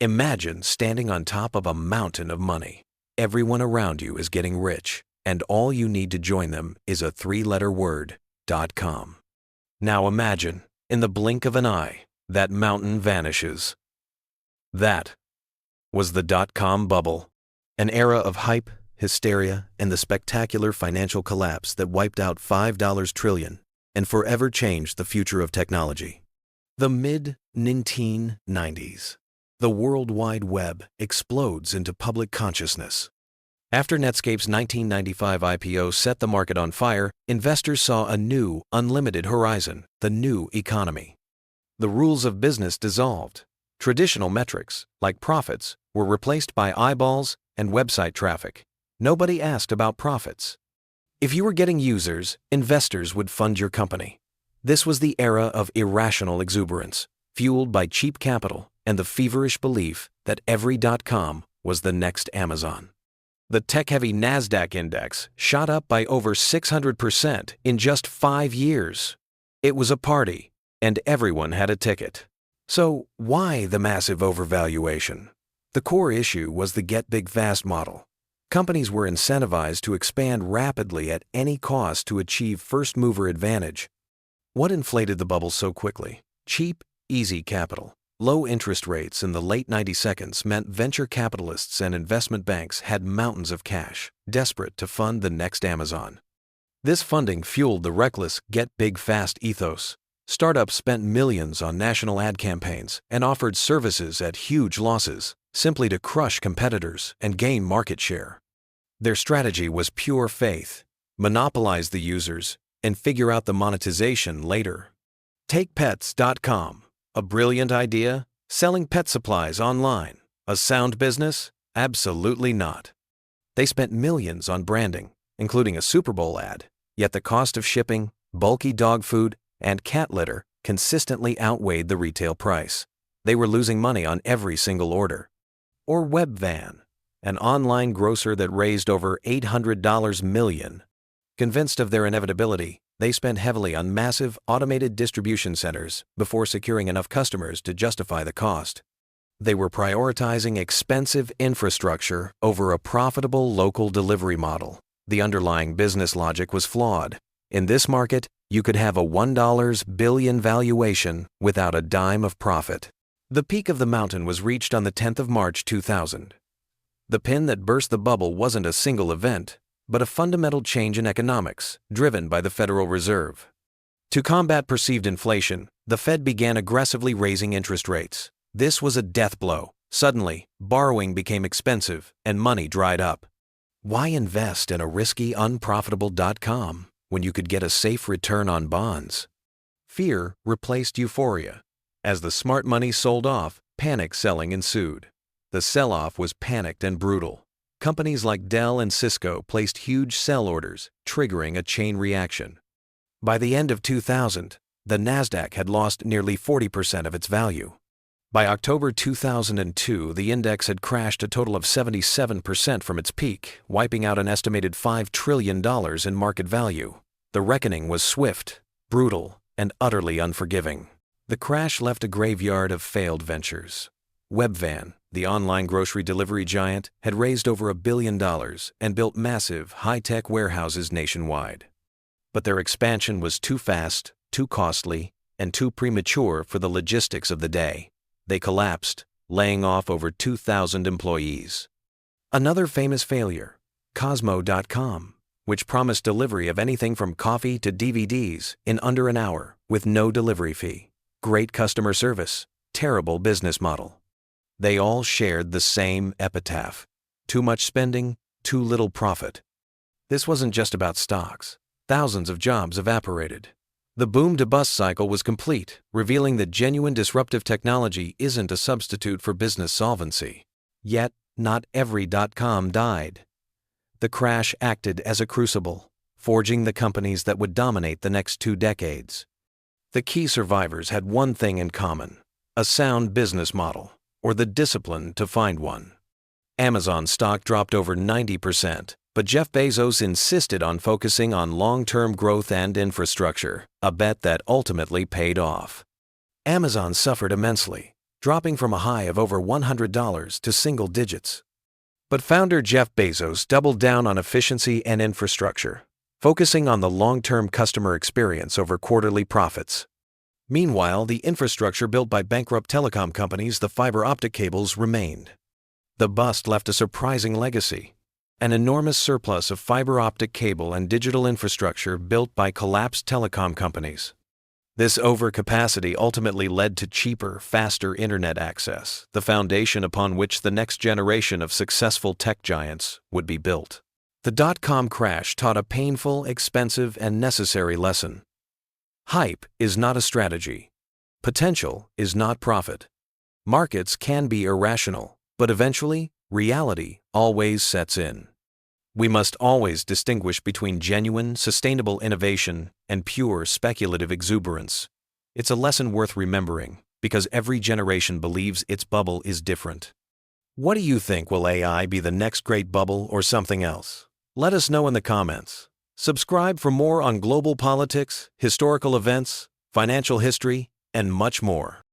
Imagine standing on top of a mountain of money. Everyone around you is getting rich, and all you need to join them is a three-letter word, .com. Now imagine, in the blink of an eye, that mountain vanishes. That was the .com bubble, an era of hype, hysteria, and the spectacular financial collapse that wiped out $5 trillion and forever changed the future of technology. The mid-1990s. The World Wide Web explodes into public consciousness. After Netscape's 1995 IPO set the market on fire, investors saw a new, unlimited horizon, the new economy. The rules of business dissolved. Traditional metrics, like profits, were replaced by eyeballs and website traffic. Nobody asked about profits. If you were getting users, investors would fund your company. This was the era of irrational exuberance, fueled by cheap capital and the feverish belief that every .com was the next Amazon. The tech-heavy NASDAQ index shot up by over 600% in just 5 years. It was a party, and everyone had a ticket. So why the massive overvaluation? The core issue was the get big fast model. Companies were incentivized to expand rapidly at any cost to achieve first-mover advantage. What inflated the bubble so quickly? Cheap, easy capital. Low interest rates in the late 90s meant venture capitalists and investment banks had mountains of cash, desperate to fund the next Amazon. This funding fueled the reckless get big fast ethos. Startups spent millions on national ad campaigns and offered services at huge losses, simply to crush competitors and gain market share. Their strategy was pure faith: monopolize the users and figure out the monetization later. Take Pets.com. A brilliant idea? Selling pet supplies online. A sound business? Absolutely not. They spent millions on branding, including a Super Bowl ad, yet the cost of shipping, bulky dog food, and cat litter consistently outweighed the retail price. They were losing money on every single order. Or Webvan, an online grocer that raised over $800 million. Convinced of their inevitability, they spent heavily on massive automated distribution centers before securing enough customers to justify the cost. They were prioritizing expensive infrastructure over a profitable local delivery model. The underlying business logic was flawed. In this market, you could have a $1 billion valuation without a dime of profit. The peak of the mountain was reached on the 10th of March 2000. The pin that burst the bubble wasn't a single event, but a fundamental change in economics, driven by the Federal Reserve. To combat perceived inflation, the Fed began aggressively raising interest rates. This was a death blow. Suddenly, borrowing became expensive and money dried up. Why invest in a risky, unprofitable .com when you could get a safe return on bonds? Fear replaced euphoria. As the smart money sold off, panic selling ensued. The sell-off was panicked and brutal. Companies like Dell and Cisco placed huge sell orders, triggering a chain reaction. By the end of 2000, the NASDAQ had lost nearly 40% of its value. By October 2002, the index had crashed a total of 77% from its peak, wiping out an estimated $5 trillion in market value. The reckoning was swift, brutal, and utterly unforgiving. The crash left a graveyard of failed ventures. Webvan, the online grocery delivery giant, had raised over $1 billion and built massive, high-tech warehouses nationwide. But their expansion was too fast, too costly, and too premature for the logistics of the day. They collapsed, laying off over 2,000 employees. Another famous failure, Cosmo.com, which promised delivery of anything from coffee to DVDs in under an hour with no delivery fee. Great customer service, terrible business model. They all shared the same epitaph: too much spending, too little profit. This wasn't just about stocks. Thousands of jobs evaporated. The boom-to-bust cycle was complete, revealing that genuine disruptive technology isn't a substitute for business solvency. Yet, not every .com died. The crash acted as a crucible, forging the companies that would dominate the next 2 decades. The key survivors had one thing in common: a sound business model, or the discipline to find one. Amazon stock dropped over 90%, but Jeff Bezos insisted on focusing on long-term growth and infrastructure, a bet that ultimately paid off. Amazon suffered immensely, dropping from a high of over $100 to single digits. But founder Jeff Bezos doubled down on efficiency and infrastructure, focusing on the long-term customer experience over quarterly profits. Meanwhile, the infrastructure built by bankrupt telecom companies, the fiber optic cables, remained. The bust left a surprising legacy: an enormous surplus of fiber optic cable and digital infrastructure built by collapsed telecom companies. This overcapacity ultimately led to cheaper, faster internet access, the foundation upon which the next generation of successful tech giants would be built. The dot-com crash taught a painful, expensive, and necessary lesson. Hype is not a strategy. Potential is not profit. Markets can be irrational, but eventually, reality always sets in. We must always distinguish between genuine, sustainable innovation and pure, speculative exuberance. It's a lesson worth remembering, because every generation believes its bubble is different. What do you think? Will AI be the next great bubble or something else? Let us know in the comments. Subscribe for more on global politics, historical events, financial history, and much more.